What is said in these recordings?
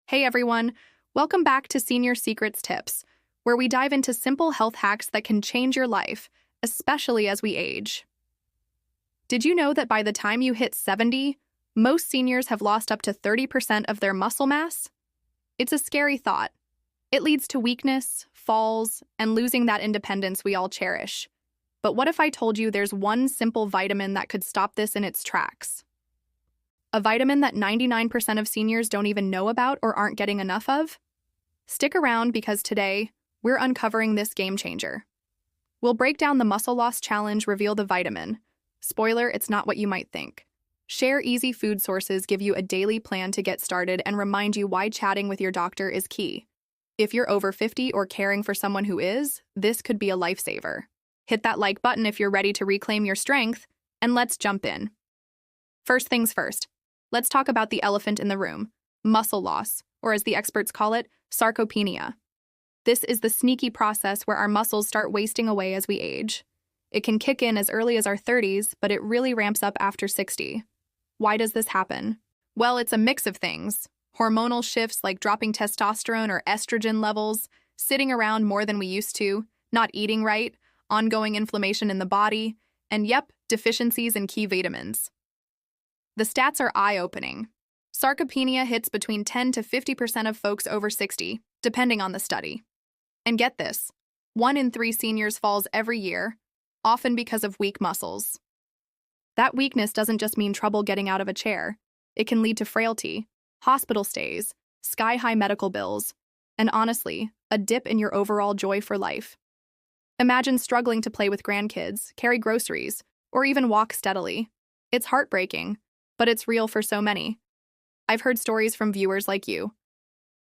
Hey everyone, welcome back to Senior Secrets Tips, where we dive into simple health hacks that can change your life, especially as we age. Did you know that by the time you hit 70, most seniors have lost up to 30% of their muscle mass? It's a scary thought. It leads to weakness, falls, and losing that independence we all cherish. But what if I told you there's one simple vitamin that could stop this in its tracks? A vitamin that 99% of seniors don't even know about or aren't getting enough of? Stick around because today, we're uncovering this game changer. We'll break down the muscle loss challenge, reveal the vitamin. Spoiler, it's not what you might think. Share easy food sources, give you a daily plan to get started, and remind you why chatting with your doctor is key. If you're over 50 or caring for someone who is, this could be a lifesaver. Hit that like button if you're ready to reclaim your strength, and let's jump in. First things first. Let's talk about the elephant in the room, muscle loss, or as the experts call it, sarcopenia. This is the sneaky process where our muscles start wasting away as we age. It can kick in as early as our 30s, but it really ramps up after 60. Why does this happen? Well, it's a mix of things. Hormonal shifts like dropping testosterone or estrogen levels, sitting around more than we used to, not eating right, ongoing inflammation in the body, and deficiencies in key vitamins. The stats are eye-opening. Sarcopenia hits between 10 to 50% of folks over 60, depending on the study. And get this, 1 in 3 seniors falls every year, often because of weak muscles. That weakness doesn't just mean trouble getting out of a chair. It can lead to frailty, hospital stays, sky-high medical bills, and honestly, a dip in your overall joy for life. Imagine struggling to play with grandkids, carry groceries, or even walk steadily. It's heartbreaking, but it's real for so many. I've heard stories from viewers like you.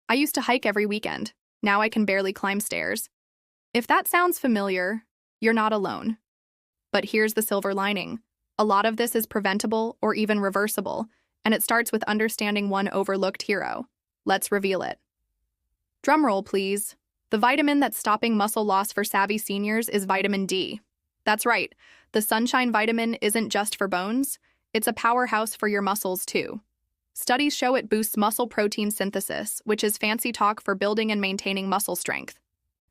I used to hike every weekend. Now I can barely climb stairs. If that sounds familiar, you're not alone. But here's the silver lining. A lot of this is preventable or even reversible, and it starts with understanding one overlooked hero. Let's reveal it. Drumroll, please. The vitamin that's stopping muscle loss for savvy seniors is vitamin D. That's right. The sunshine vitamin isn't just for bones. It's a powerhouse for your muscles, too. Studies show it boosts muscle protein synthesis, which is fancy talk for building and maintaining muscle strength.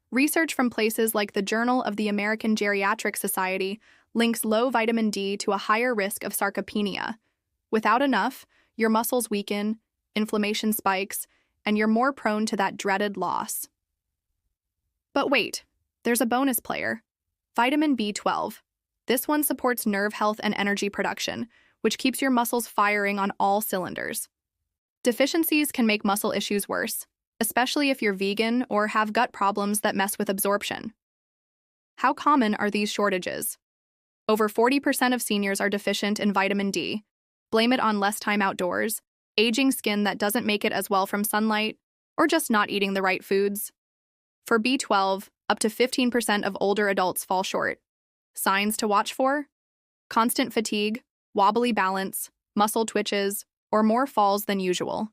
Research from places like the Journal of the American Geriatric Society links low vitamin D to a higher risk of sarcopenia. Without enough, your muscles weaken, inflammation spikes, and you're more prone to that dreaded loss. But wait, there's a bonus player. Vitamin B12. This one supports nerve health and energy production, which keeps your muscles firing on all cylinders. Deficiencies can make muscle issues worse, especially if you're vegan or have gut problems that mess with absorption. How common are these shortages? Over 40% of seniors are deficient in vitamin D. Blame it on less time outdoors, aging skin that doesn't make it as well from sunlight, or just not eating the right foods. For B12, up to 15% of older adults fall short. Signs to watch for? Constant fatigue, wobbly balance, muscle twitches, or more falls than usual.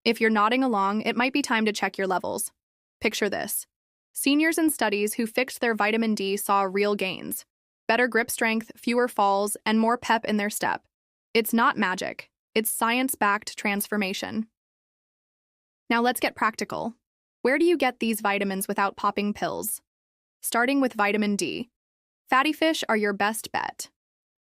If you're nodding along, it might be time to check your levels. Picture this. Seniors in studies who fixed their vitamin D saw real gains. Better grip strength, fewer falls, and more pep in their step. It's not magic. It's science-backed transformation. Now let's get practical. Where do you get these vitamins without popping pills? Starting with vitamin D. Fatty fish are your best bet.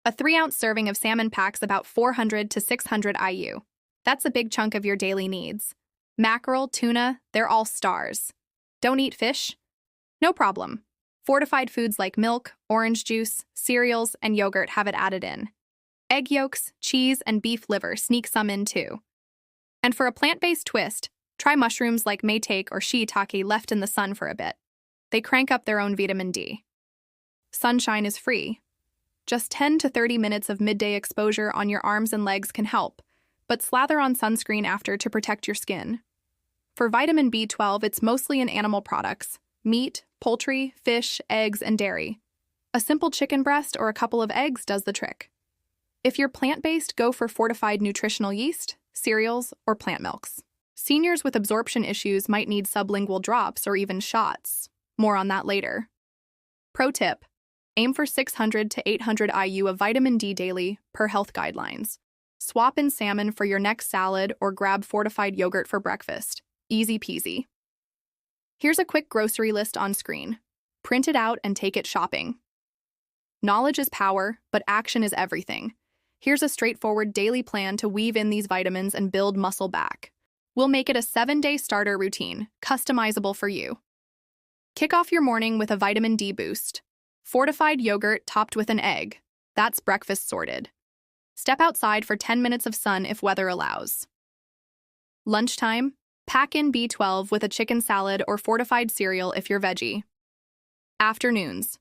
A 3-ounce serving of salmon packs about 400 to 600 IU. That's a big chunk of your daily needs. Mackerel, tuna, they're all stars. Don't eat fish? No problem. Fortified foods like milk, orange juice, cereals, and yogurt have it added in. Egg yolks, cheese, and beef liver sneak some in too. And for a plant-based twist, try mushrooms like maitake or shiitake left in the sun for a bit. They crank up their own vitamin D. Sunshine is free. Just 10 to 30 minutes of midday exposure on your arms and legs can help, but slather on sunscreen after to protect your skin. For vitamin B12, it's mostly in animal products: meat, poultry, fish, eggs, and dairy. A simple chicken breast or a couple of eggs does the trick. If you're plant-based, go for fortified nutritional yeast, cereals, or plant milks. Seniors with absorption issues might need sublingual drops or even shots. More on that later. Pro tip: aim for 600 to 800 IU of vitamin D daily per health guidelines. Swap in salmon for your next salad or grab fortified yogurt for breakfast. Easy peasy. Here's a quick grocery list on screen. Print it out and take it shopping. Knowledge is power, but action is everything. Here's a straightforward daily plan to weave in these vitamins and build muscle back. We'll make it a 7-day starter routine, customizable for you. Kick off your morning with a vitamin D boost. Fortified yogurt topped with an egg. That's breakfast sorted. Step outside for 10 minutes of sun if weather allows. Lunchtime, pack in B12 with a chicken salad or fortified cereal if you're veggie. Afternoons,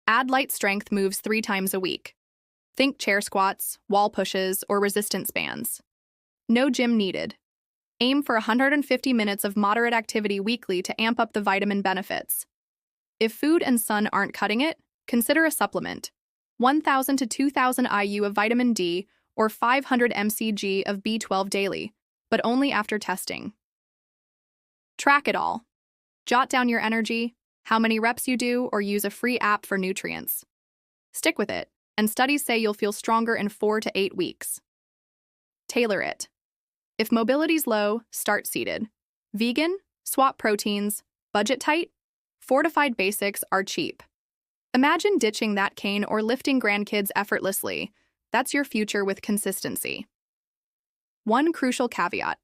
add light strength moves 3 times a week. Think chair squats, wall pushes, or resistance bands. No gym needed. Aim for 150 minutes of moderate activity weekly to amp up the vitamin benefits. If food and sun aren't cutting it, consider a supplement. 1,000 to 2,000 IU of vitamin D or 500 mcg of B12 daily, but only after testing. Track it all. Jot down your energy, how many reps you do, or use a free app for nutrients. Stick with it, and studies say you'll feel stronger in 4 to 8 weeks. Tailor it. If mobility's low, start seated. Vegan? Swap proteins. Budget tight? Fortified basics are cheap. Imagine ditching that cane or lifting grandkids effortlessly. That's your future with consistency. One crucial caveat.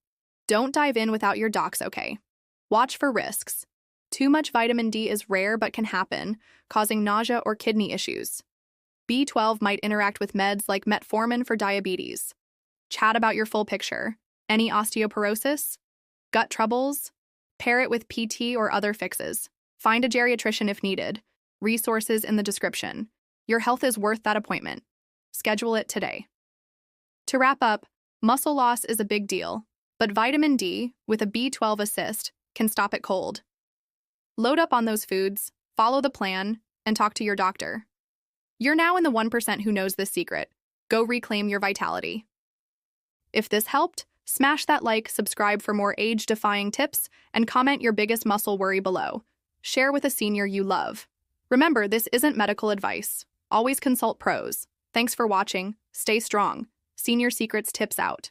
Don't dive in without your docs okay. Watch for risks. Too much vitamin D is rare but can happen, causing nausea or kidney issues. B12 might interact with meds like metformin for diabetes. Chat about your full picture. Any osteoporosis? Gut troubles? Pair it with PT or other fixes. Find a geriatrician if needed. Resources in the description. Your health is worth that appointment. Schedule it today. To wrap up, muscle loss is a big deal, but vitamin D, with a B12 assist, can stop it cold. Load up on those foods, follow the plan, and talk to your doctor. You're now in the 1% who knows this secret. Go reclaim your vitality. If this helped, smash that like, subscribe for more age-defying tips, and comment your biggest muscle worry below. Share with a senior you love. Remember, this isn't medical advice. Always consult pros. Thanks for watching. Stay strong. Senior Secrets tips out.